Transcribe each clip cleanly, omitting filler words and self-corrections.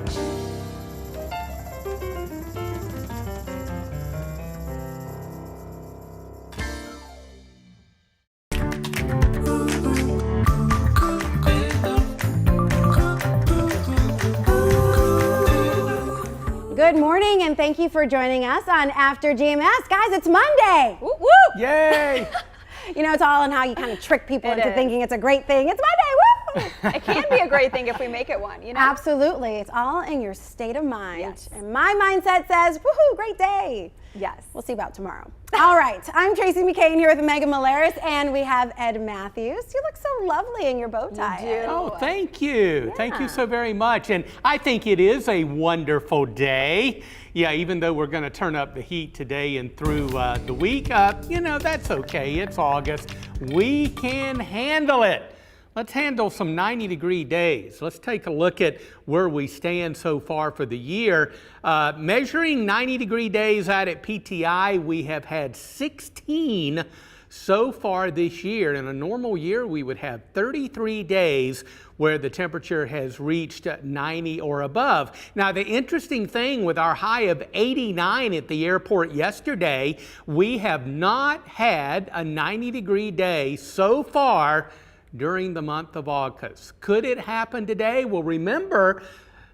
Good morning, and thank you for joining us on After GMS. Guys, it's Monday. Woo, woo. Yay! You know, it's all in how you kind of trick people into thinking it's a great thing. It's Monday, woo! It can be a great thing if we make it one, you know? Absolutely. It's all in your state of mind. Yes. And my mindset says, woohoo, great day. Yes. We'll see about tomorrow. All right, I'm Tracy McCain here with Megan Malaris, and we have Ed Matthews. You look so lovely in your bow tie. You do. Oh, thank you. Yeah. Thank you so very much. And I think it is a wonderful day. Yeah, even though we're going to turn up the heat today and through the week, you know, that's okay. It's August. We can handle it. Let's handle some 90-degree days. Let's take a look at where we stand so far for the year. Measuring 90-degree days out at PTI, we have had 16 so far this year. In a normal year, we would have 33 days where the temperature has reached 90 or above. Now, the interesting thing with our high of 89 at the airport yesterday, we have not had a 90-degree day so far during the month of August. Could it happen today? Well, remember,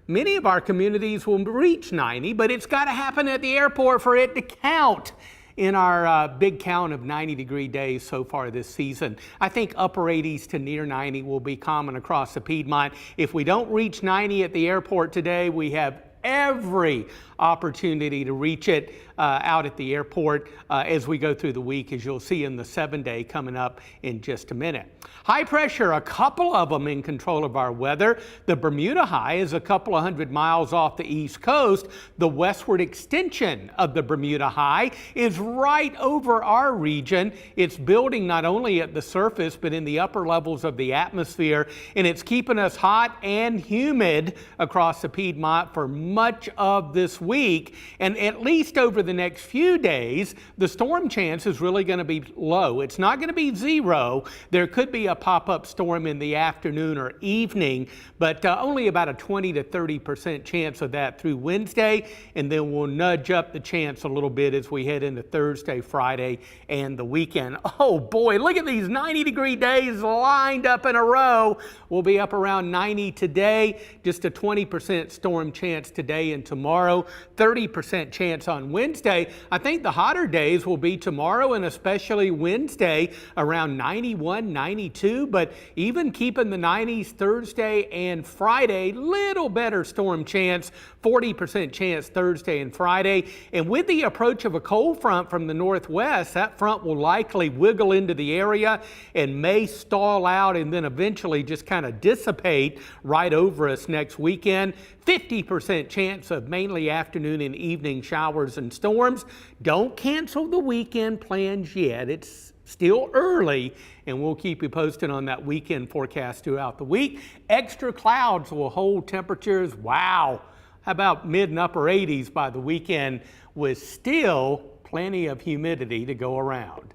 many of our communities will reach 90, but it's got to happen at the airport for it to count in our big count of 90-degree days so far this season. I think upper 80s to near 90 will be common across the Piedmont. If we don't reach 90 at the airport today, we have every opportunity to reach it out at the airport as we go through the week, as you'll see in the 7-day coming up in just a minute. High pressure, a couple of them in control of our weather. The Bermuda high is a couple of 100 miles off the east coast. The westward extension of the Bermuda high is right over our region. It's building not only at the surface, but in the upper levels of the atmosphere, and it's keeping us hot and humid across the Piedmont for much of this week. And at least over the next few days, the storm chance is really going to be low. It's not going to be zero. There could be a pop-up storm in the afternoon or evening, but only about a 20 to 30% chance of that through Wednesday, and then we'll nudge up the chance a little bit as we head into Thursday, Friday, and the weekend. Oh boy, look at these 90-degree days lined up in a row. We'll be up around 90 today, just a 20% storm chance today and tomorrow, 30% chance on Wednesday. I think the hotter days will be tomorrow and especially Wednesday, around 91, 92, but even keeping the 90s Thursday and Friday, little better storm chance, 40% chance Thursday and Friday. And with the approach of a cold front from the northwest, that front will likely wiggle into the area and may stall out and then eventually just kind of dissipate right over us next weekend. 50% chance of mainly afternoon and evening showers and storms. Don't cancel the weekend plans yet. It's still early, and we'll keep you posted on that weekend forecast throughout the week. Extra clouds will hold temperatures, wow, how about mid and upper 80s by the weekend, with still plenty of humidity to go around.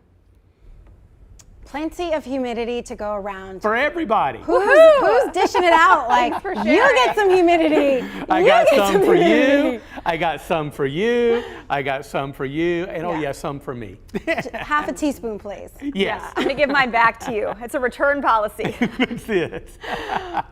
Plenty of humidity to go around. For everybody. Who's dishing it out? Like, for you sharing. get some humidity. I You got get some for humidity. you. I got some for you. I got some for you. And oh Yeah. yeah, some for me. Half a teaspoon, please. Yes. I'm going to give mine back to you. It's a return policy. That's it.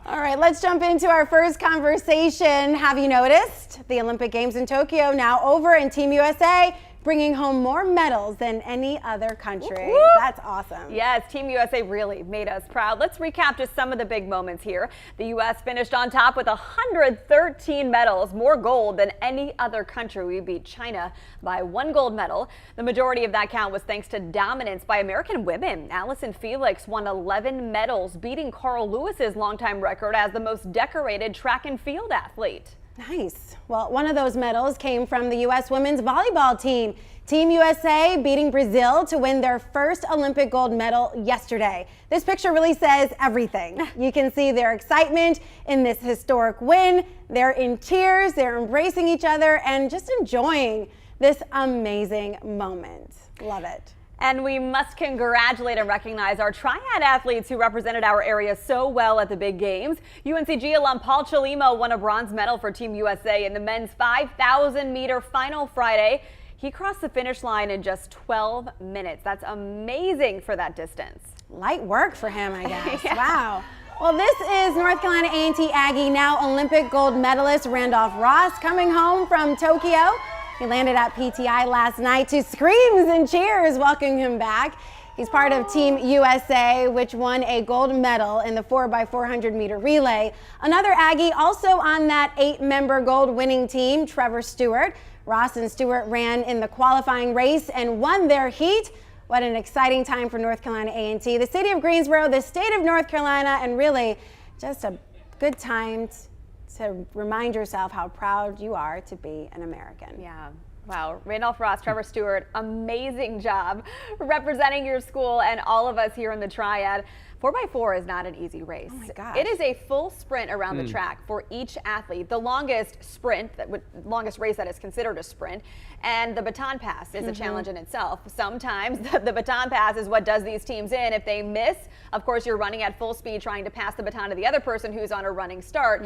All right, let's jump into our first conversation. Have you noticed the Olympic Games in Tokyo now over, and Team USA bringing home more medals than any other country? Woo! That's awesome. Yes, Team USA really made us proud. Let's recap just some of the big moments here. The U.S. finished on top with 113 medals, more gold than any other country. We beat China by 1 gold medal. The majority of that count was thanks to dominance by American women. Allison Felix won 11 medals, beating Carl Lewis's longtime record as the most decorated track and field athlete. Nice. Well, one of those medals came from the U.S. women's volleyball team. Team USA beating Brazil to win their first Olympic gold medal yesterday. This picture really says everything. You can see their excitement in this historic win. They're in tears, they're embracing each other and just enjoying this amazing moment. Love it. And we must congratulate and recognize our triad athletes who represented our area so well at the big games. UNCG alum Paul Chalimo won a bronze medal for Team USA in the men's 5,000 meter final Friday. He crossed the finish line in just 12 minutes. That's amazing for that distance. Light work for him, I guess. Yeah. Wow. Well, this is North Carolina A&T Aggie, now Olympic gold medalist Randolph Ross, coming home from Tokyo. He landed at PTI last night to screams and cheers welcoming him back. He's part of Team USA, which won a gold medal in the 4x400 meter relay. Another Aggie also on that 8-member gold winning team, Trevor Stewart. Ross and Stewart ran in the qualifying race and won their heat. What an exciting time for North Carolina A&T, the city of Greensboro, the state of North Carolina, and really just a good time to remind yourself how proud you are to be an American. Yeah. Wow. Randolph Ross, Trevor Stewart, amazing job representing your school and all of us here in the Triad. 4x4 is not an easy race. Oh my gosh. It is a full sprint around the track for each athlete. The longest sprint, longest race that is considered a sprint, and the baton pass is a challenge in itself. Sometimes the baton pass is what does these teams in. If they miss, of course, you're running at full speed trying to pass the baton to the other person who's on a running start.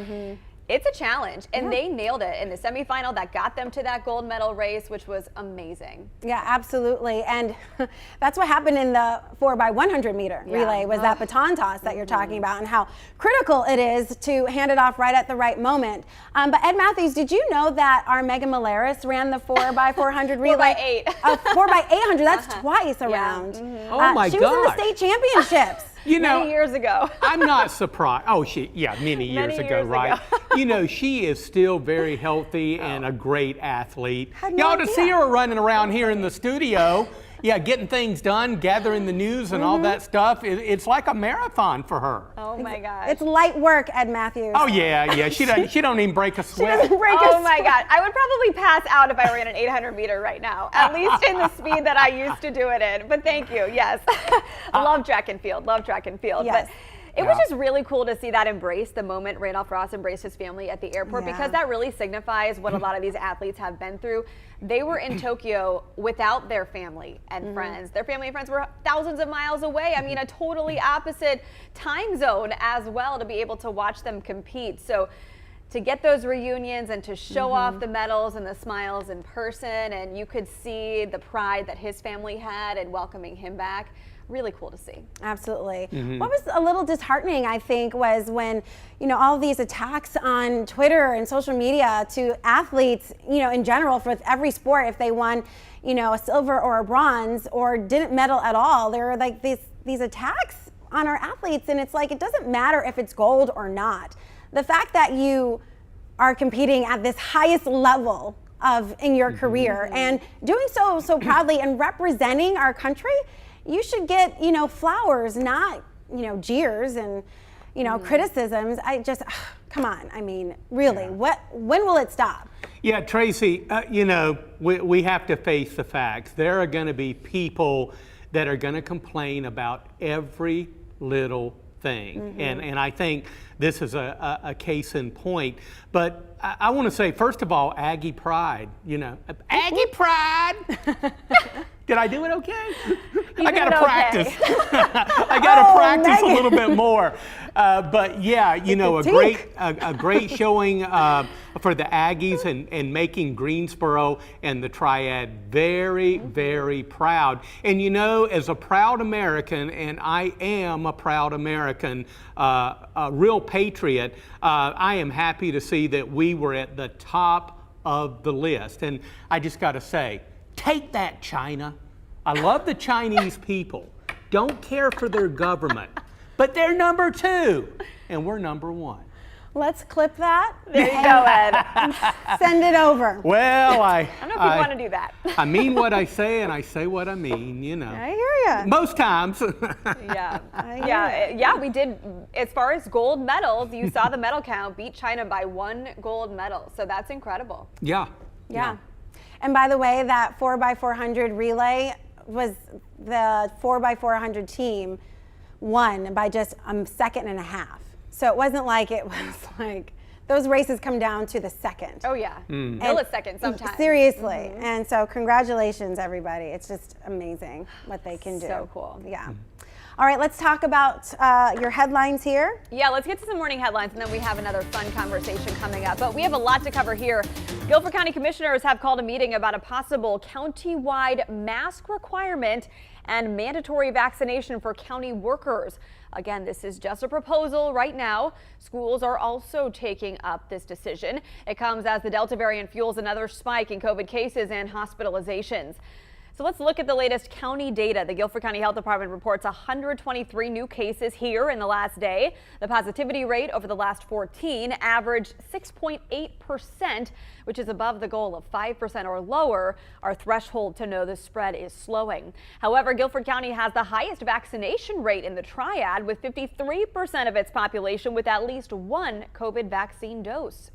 It's a challenge, and they nailed it in the semifinal. That got them to that gold medal race, which was amazing. Yeah, absolutely. And that's what happened in the 4x100 meter relay, was that baton toss that you're talking about, and how critical it is to hand it off right at the right moment. But Ed Matthews, did you know that our Megan Malaris ran the 4x400 relay? 4x8. 4x800, that's twice around. Oh my She was in the gosh. state championships. You know, Many years ago. I'm not surprised. Oh, many years ago, right? You know, she is still very healthy and a great athlete. Had no Y'all to idea. see her running around here in the studio, getting things done, gathering the news and all that stuff. It's like a marathon for her. Oh my gosh. It's light work, Ed Matthews. Oh yeah. She don't even break a sweat. Oh my God. I would probably pass out if I ran an 800 meter right now, at least in the speed that I used to do it in. But thank you. Yes. Love track and field. Love track and field. Yes. But it was just really cool to see that embrace, the moment Randolph Ross embraced his family at the airport, because that really signifies what a lot of these athletes have been through. They were in Tokyo without their family and friends. Their family and friends were thousands of miles away. I mean, a totally opposite time zone as well, to be able to watch them compete. So to get those reunions and to show off the medals and the smiles in person, and you could see the pride that his family had in welcoming him back. Really cool to see. Absolutely. What was a little disheartening, I think, was when, all of these attacks on Twitter and social media to athletes, in general, for every sport, if they won, a silver or a bronze or didn't medal at all, there were like these attacks on our athletes, and it's like, it doesn't matter if it's gold or not. The fact that you are competing at this highest level in your career and doing so proudly and representing our country, you should get, flowers, not, jeers and, criticisms. Come on. I mean, really, when will it stop? Yeah, Tracy, we have to face the facts. There are going to be people that are going to complain about every little thing. And I think this is a case in point. But I want to say, first of all, Aggie pride, Aggie pride. Did I do it okay? I got to practice. I got to practice a little bit more. But yeah, a great showing for the Aggies and making Greensboro and the Triad very, very proud. And as a proud American, and I am a proud American, a real patriot, I am happy to see that we were at the top of the list. And I just got to say, take that, China. I love the Chinese people. Don't care for their government. But they're number 2, and we're number 1. Let's clip that. There you go, Ed. Send it over. Well, I don't know if you want to do that. I mean what I say, and I say what I mean, I hear you. Most times. Yeah, we did. As far as gold medals, you saw the medal count beat China by 1 gold medal. So that's incredible. Yeah. And by the way, that 4x400 relay was the 4x400 team won by just a second and a half. So it wasn't like it was like those races come down to the second. Oh yeah, millisecond sometimes. Seriously. And so congratulations, everybody. It's just amazing what they can do. So cool. Yeah. All right, let's talk about your headlines here. Yeah, let's get to some morning headlines, and then we have another fun conversation coming up. But we have a lot to cover here. Guilford County commissioners have called a meeting about a possible county-wide mask requirement and mandatory vaccination for county workers. Again, this is just a proposal right now. Schools are also taking up this decision. It comes as the Delta variant fuels another spike in COVID cases and hospitalizations. So let's look at the latest county data. The Guilford County Health Department reports 123 new cases here in the last day. The positivity rate over the last 14 averaged 6.8%, which is above the goal of 5% or lower, our threshold to know the spread is slowing. However, Guilford County has the highest vaccination rate in the triad, with 53% of its population with at least one COVID vaccine dose.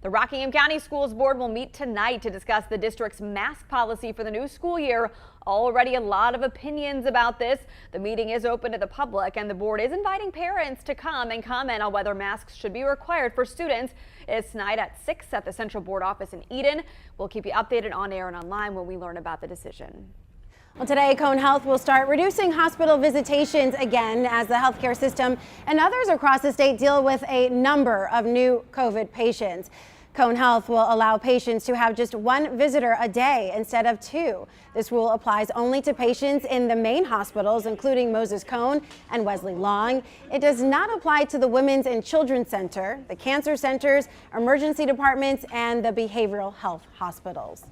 The Rockingham County Schools Board will meet tonight to discuss the district's mask policy for the new school year. Already a lot of opinions about this. The meeting is open to the public, and the board is inviting parents to come and comment on whether masks should be required for students. It's tonight at 6 at the Central Board office in Eden. We'll keep you updated on air and online when we learn about the decision. Well, today, Cone Health will start reducing hospital visitations again as the healthcare system and others across the state deal with a number of new COVID patients. Cone Health will allow patients to have just one visitor a day instead of two. This rule applies only to patients in the main hospitals, including Moses Cone and Wesley Long. It does not apply to the Women's and Children's Center, the cancer centers, emergency departments, and the behavioral health hospitals.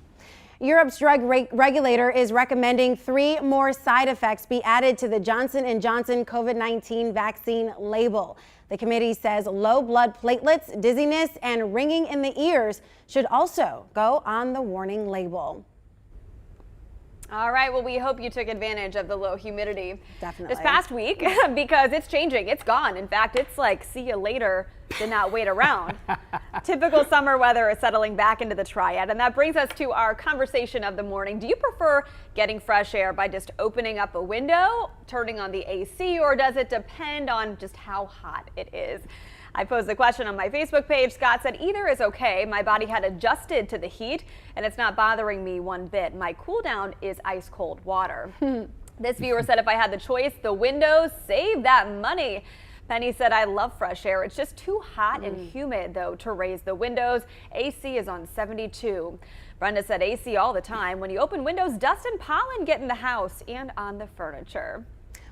Europe's drug regulator is recommending 3 more side effects be added to the Johnson & Johnson COVID-19 vaccine label. The committee says low blood platelets, dizziness, and ringing in the ears should also go on the warning label. All right, well, we hope you took advantage of the low humidity Definitely. this past week because it's changing. It's gone. In fact, it's like, see you later, did not wait around. Typical summer weather is settling back into the triad, and that brings us to our conversation of the morning. Do you prefer getting fresh air by just opening up a window, turning on the AC, or does it depend on just how hot it is? I posed the question on my Facebook page. Scott said either is okay. My body had adjusted to the heat and it's not bothering me one bit. My cool down is ice cold water. This viewer said if I had the choice, the windows, save that money. Penny said, I love fresh air. It's just too hot and humid, though, to raise the windows. AC is on 72. Brenda said AC all the time. When you open windows, dust and pollen get in the house and on the furniture.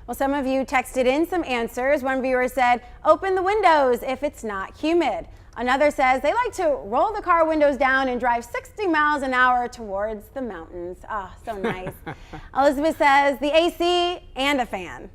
Well, some of you texted in some answers. One viewer said, open the windows if it's not humid. Another says they like to roll the car windows down and drive 60 miles an hour towards the mountains. Ah, oh, so nice. Elizabeth says the AC and a fan.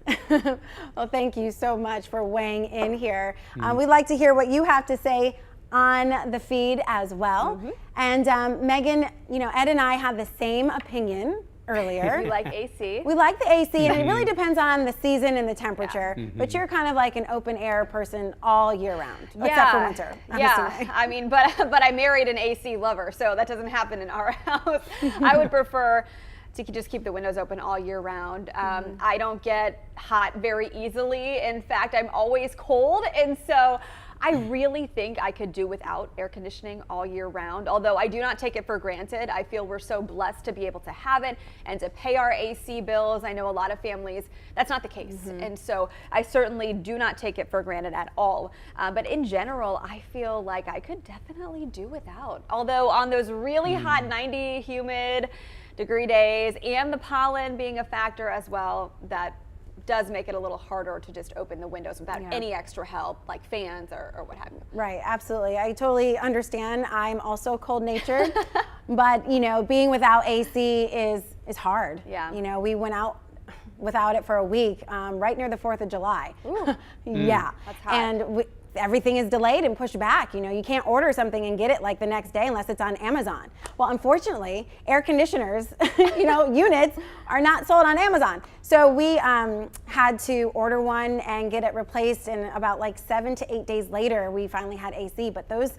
Well, thank you so much for weighing in here. We'd like to hear what you have to say on the feed as well. And Megan, you know, Ed and I have the same opinion earlier. You like AC? We like the AC, and it really depends on the season and the temperature. But you're kind of like an open air person all year round, except for winter. Yeah, I mean, but I married an AC lover, so that doesn't happen in our house. I would prefer to just keep the windows open all year round. I don't get hot very easily. In fact, I'm always cold, and so I really think I could do without air conditioning all year round, although I do not take it for granted. I feel we're so blessed to be able to have it and to pay our AC bills. I know a lot of families, that's not the case. And so I certainly do not take it for granted at all. But in general, I feel like I could definitely do without. Although on those really hot 90 humid degree days and the pollen being a factor as well, that does make it a little harder to just open the windows without any extra help, like fans or what have you. Right, absolutely. I totally understand. I'm also cold-natured, but you know, being without AC is hard. Yeah. You know, we went out without it for a week, right near the 4th of July. Ooh. Yeah. That's hot. And everything is delayed and pushed back. You know, you can't order something and get it like the next day unless it's on Amazon. Well, unfortunately, air conditioners, you know, units are not sold on Amazon. So we had to order one and get it replaced, and about like 7 to 8 days later, we finally had AC. But those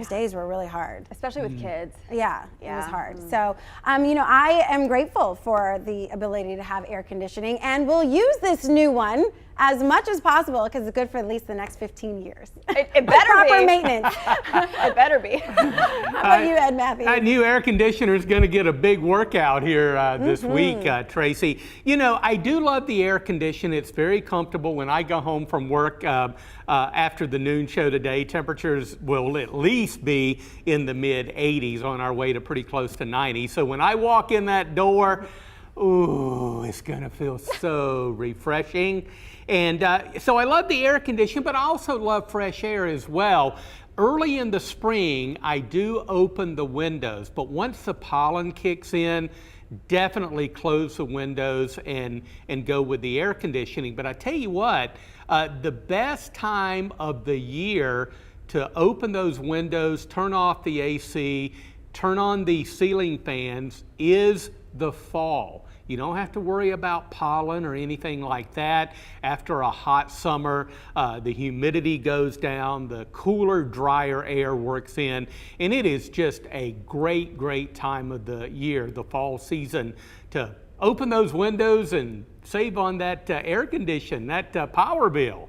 days were really hard. Especially with kids. Yeah, it was hard. So, you know, I am grateful for the ability to have air conditioning, and we'll use this new one as much as possible because it's good for at least the next 15 years. It better proper be. maintenance. It better be. How about you, Ed Matthews? That new air conditioner is going to get a big workout here this week, Tracy. You know, I do love the air condition. It's very comfortable when I go home from work after the noon show today. Temperatures will at least be in the mid 80s on our way to pretty close to 90. So when I walk in that door, ooh, it's going to feel so refreshing. And so I love the air conditioning, but I also love fresh air as well. Early in the spring, I do open the windows, but once the pollen kicks in, definitely close the windows and go with the air conditioning. But I tell you what, the best time of the year to open those windows, turn off the AC, turn on the ceiling fans is the fall. You don't have to worry about pollen or anything like that. After a hot summer, the humidity goes down, the cooler, drier air works in, and it is just a great, great time of the year, the fall season, to open those windows and save on that air condition, that power bill.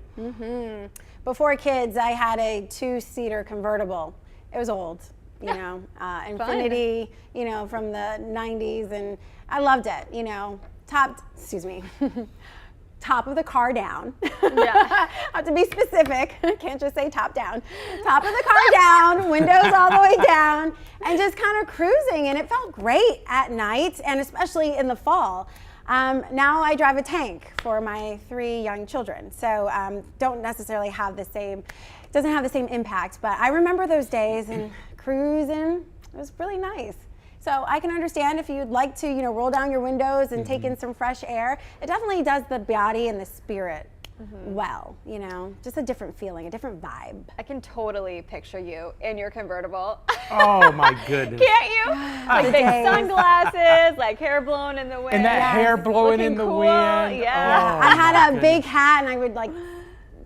Before kids, I had a 2-seater convertible. It was old, you know, Infinity, you know, from the 90s, and I loved it, you know, top of the car down. Yeah. I have to be specific. Can't just say top down. Top of the car down, windows all the way down, and just kind of cruising. And it felt great at night, and especially in the fall. Now I drive a tank for my 3 young children, so don't necessarily have the same, doesn't have the same impact. But I remember those days and cruising. It was really nice. So I can understand if you'd like to, you know, roll down your windows and take in some fresh air. It definitely does the body and the spirit well, you know, just a different feeling, a different vibe. I can totally picture you in your convertible. Oh my goodness. Can't you? Like big sunglasses, like hair blowing in the wind. And that hair blowing in the cool. wind. Yeah. Oh, I had a my big hat and I would like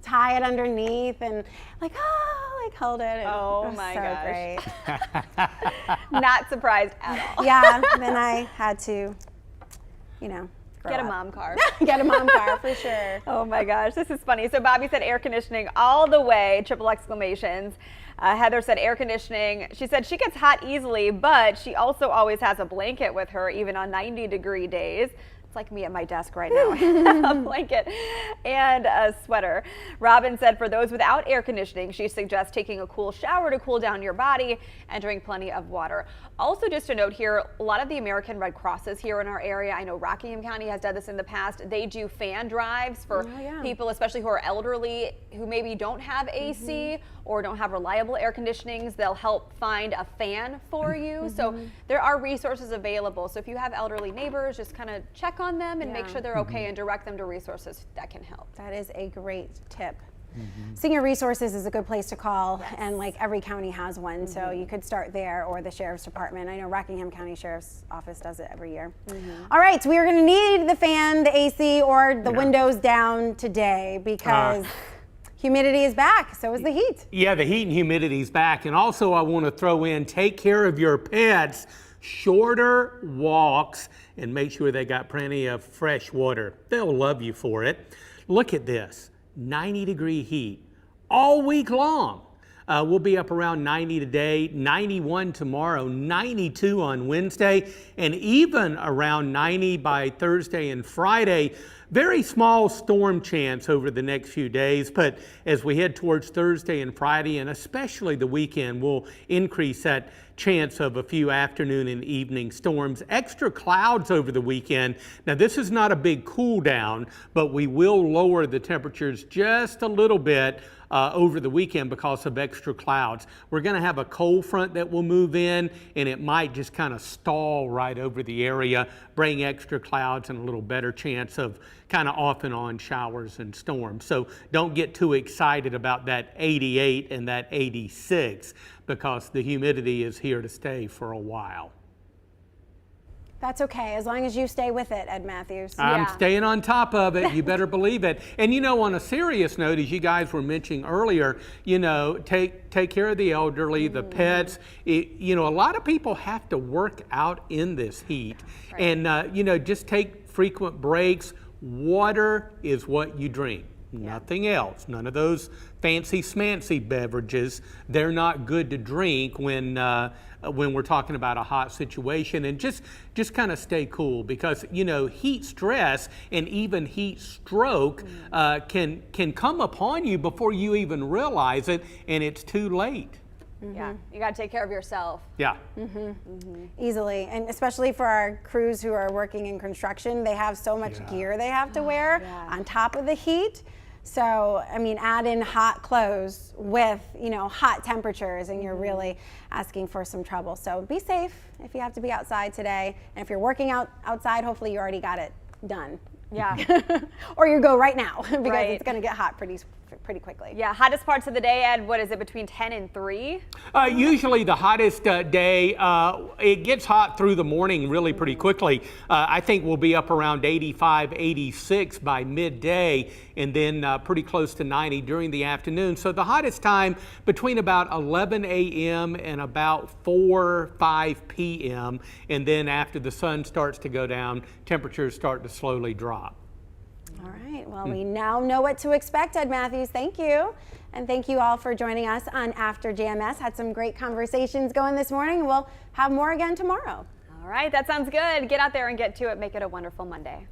tie it underneath and like, hold it. And Oh it was my so gosh. great. Not surprised at all. Yeah, then I had to, you know, grow Get a up. mom car. Get a mom car for sure. Oh my gosh, this is funny. So Bobby said air conditioning all the way, triple exclamations. Heather said air conditioning. She said she gets hot easily, but she also always has a blanket with her, even on 90-degree days. It's like me at my desk right now. A blanket and a sweater. Robin said for those without air conditioning, she suggests taking a cool shower to cool down your body and drink plenty of water. Also, just a note here, a lot of the American Red Crosses here in our area, I know Rockingham County has done this in the past. They do fan drives for people, especially who are elderly, who maybe don't have AC or don't have reliable air conditionings. They'll help find a fan for you. So there are resources available. So if you have elderly neighbors, just kind of check on them and make sure they're okay and direct them to resources that can help. That is a great tip. Senior Resources is a good place to call, and like every county has one, so you could start there or the Sheriff's Department. I know Rockingham County Sheriff's Office does it every year. All right, so we are going to need the fan, the AC, or the windows down today because humidity is back, so is the heat. Yeah, the heat and humidity is back. And also I want to throw in, take care of your pets. Shorter walks and make sure they got plenty of fresh water. They'll love you for it. Look at this, 90-degree heat all week long. We'll be up around 90 today, 91 tomorrow, 92 on Wednesday, and even around 90 by Thursday and Friday. Very small storm chance over the next few days, but as we head towards Thursday and Friday, and especially the weekend, we'll increase that chance of a few afternoon and evening storms. Extra clouds over the weekend. Now, this is not a big cool down, but we will lower the temperatures just a little bit over the weekend because of extra clouds. We're going to have a cold front that will move in, and it might just kind of stall right over the area, bring extra clouds and a little better chance of kind of off and on showers and storms. So don't get too excited about that 88 and that 86 because the humidity is here to stay for a while. That's okay, as long as you stay with it, Ed Matthews. I'm staying on top of it. You better believe it. And you know, on a serious note, as you guys were mentioning earlier, you know, take care of the elderly, the pets. You know, a lot of people have to work out in this heat, and you know, just take frequent breaks. Water is what you drink. nothing else. None of those fancy smancy beverages. They're not good to drink when we're talking about a hot situation. And just kind of stay cool, because heat stress and even heat stroke can come upon you before you even realize it, and it's too late. Yeah, you got to take care of yourself. Yeah. Easily, and especially for our crews who are working in construction, they have so much gear they have to wear on top of the heat. So, I mean, add in hot clothes with, hot temperatures, and you're really asking for some trouble. So be safe if you have to be outside today. And if you're working outside, hopefully you already got it done. Yeah. Or you go right now, because Right. it's going to get hot pretty quickly. Yeah, hottest parts of the day, Ed, what is it, between 10 and 3? Usually the hottest day, it gets hot through the morning really pretty quickly. I think we'll be up around 85, 86 by midday, and then pretty close to 90 during the afternoon. So the hottest time between about 11 a.m. and about 4, 5 p.m. And then after the sun starts to go down, temperatures start to slowly drop. All right, well, we now know what to expect, Ed Matthews. Thank you. And thank you all for joining us on After GMS. Had some great conversations going this morning. We'll have more again tomorrow. All right, that sounds good. Get out there and get to it. Make it a wonderful Monday.